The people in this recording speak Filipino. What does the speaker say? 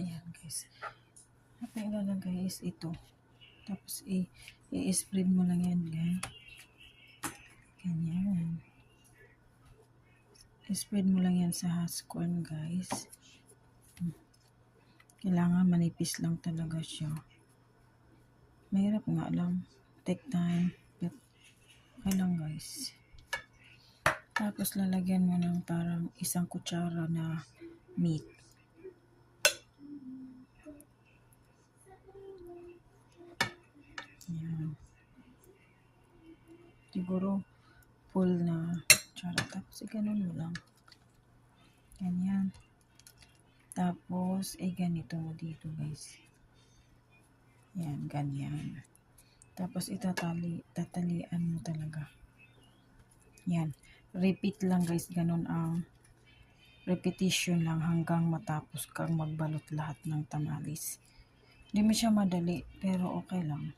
Ayan guys. At ang ilalagay is ito. Tapos i-spread mo lang yan guys. Ganyan. I-spread mo lang yan sa husk corn guys. Kailangan manipis lang talaga siya. Mahirap nga lang. Take time. But okay lang guys. Tapos lalagyan mo ng parang isang kutsara na meat. Yan. Siguro full na kutsara. Tapos ganun mo lang. Ganyan. Tapos ganito mo dito guys. Yan, ganyan. Tapos tatalian mo talaga. Yan. Repeat lang guys. Ganun ang repetition lang hanggang matapos kang magbalot lahat ng tamalis. Hindi mo siya madali pero okay lang.